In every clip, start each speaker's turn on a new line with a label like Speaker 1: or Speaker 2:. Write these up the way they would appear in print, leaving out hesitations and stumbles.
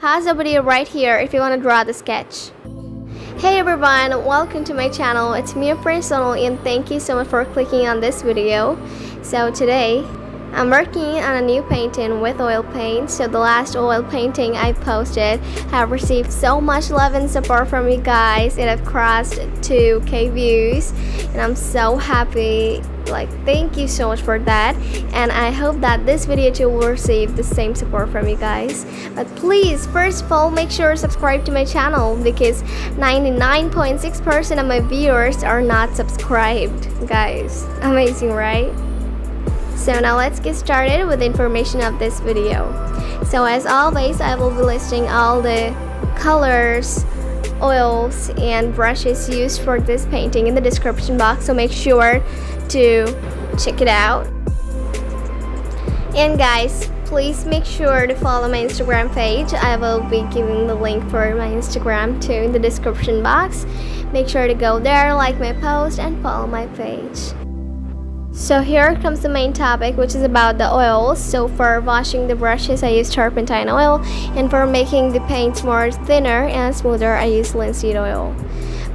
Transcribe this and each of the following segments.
Speaker 1: pause the video right here if you want to draw the sketch. Hey everyone, welcome to my channel. It's me, your friend Sonal, and thank you so much for clicking on this video. So today, I'm working on a new painting with oil paint. So the last oil painting I posted have received so much love and support from you guys. It have crossed 2K views and I'm so happy. Thank you so much for that, and I hope that this video too will receive the same support from you guys. But please, first of all, make sure to subscribe to my channel because 99.6% of my viewers are not subscribed. Guys, amazing, right? So now let's get started with the information of this video. So as always, I will be listing all the colors, oils, and brushes used for this painting in the description box, so make sure to check it out. And guys, please make sure to follow my Instagram page. I will be giving the link for my Instagram too in the description box. Make sure to go there, like my post, and follow my page. So here comes the main topic, which is about the oils. So for washing the brushes, I use turpentine oil, and for making the paints more thinner and smoother, I use linseed oil.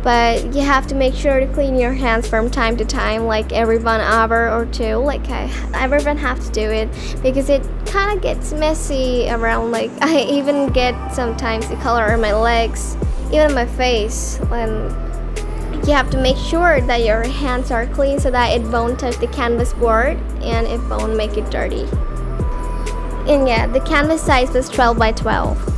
Speaker 1: But you have to make sure to clean your hands from time to time, like every 1 hour or two. Everyone have to do it because it kind of gets messy around. I even get sometimes the color on my legs, even my face. And you have to make sure that your hands are clean so that it won't touch the canvas board and it won't make it dirty. And yeah, the canvas size was 12 by 12.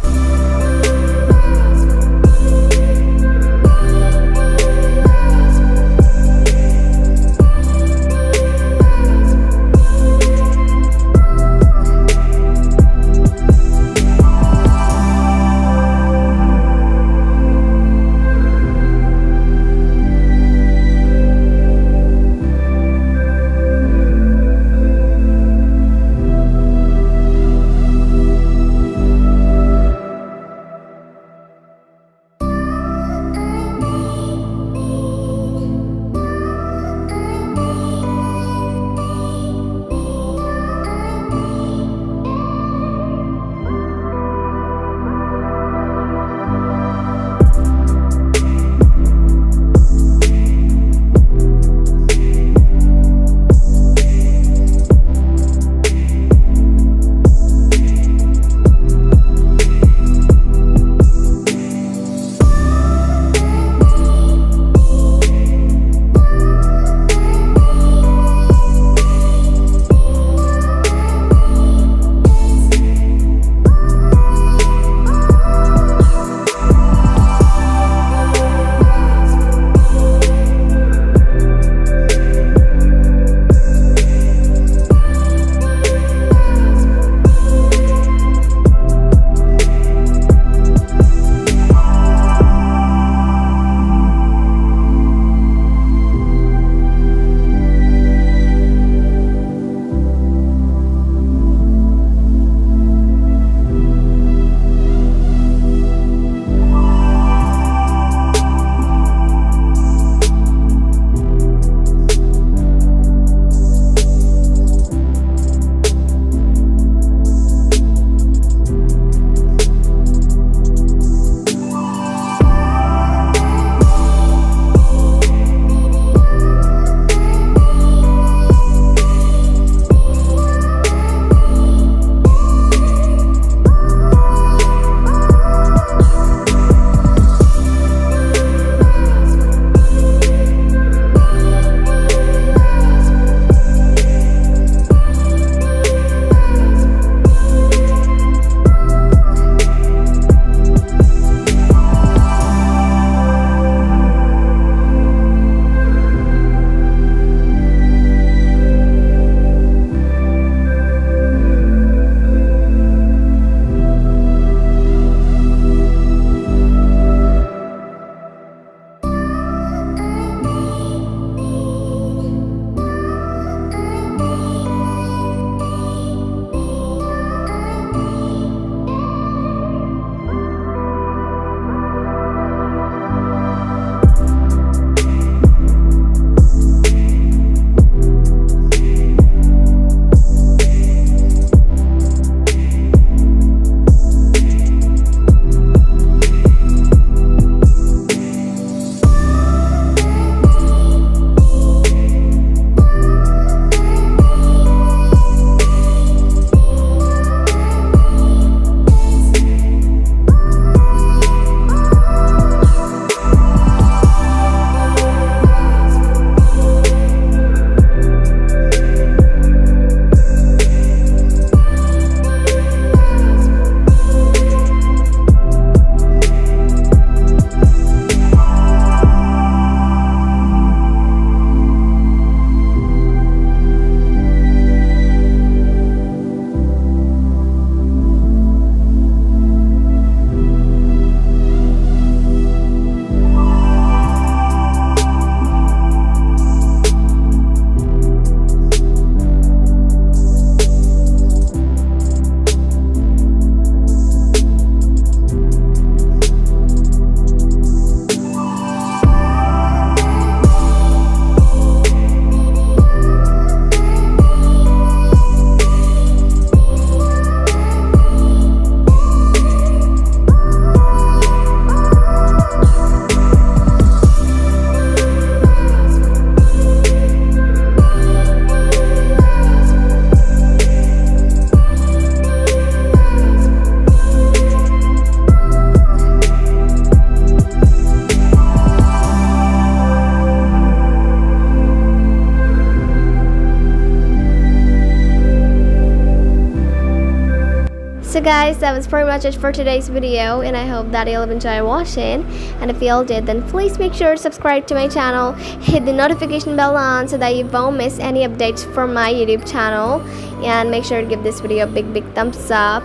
Speaker 1: guys, that was pretty much it for today's video, and I hope that you'll enjoy watching. And if you all did, then please make sure to subscribe to my channel, hit the notification bell on so that you won't miss any updates from my YouTube channel, and make sure to give this video a big thumbs up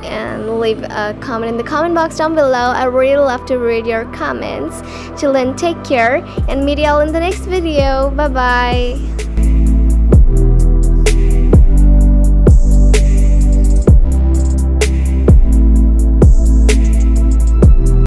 Speaker 1: and leave a comment in the comment box down below. I really love to read your comments. Till then, take care and meet you all in the next video. Bye bye.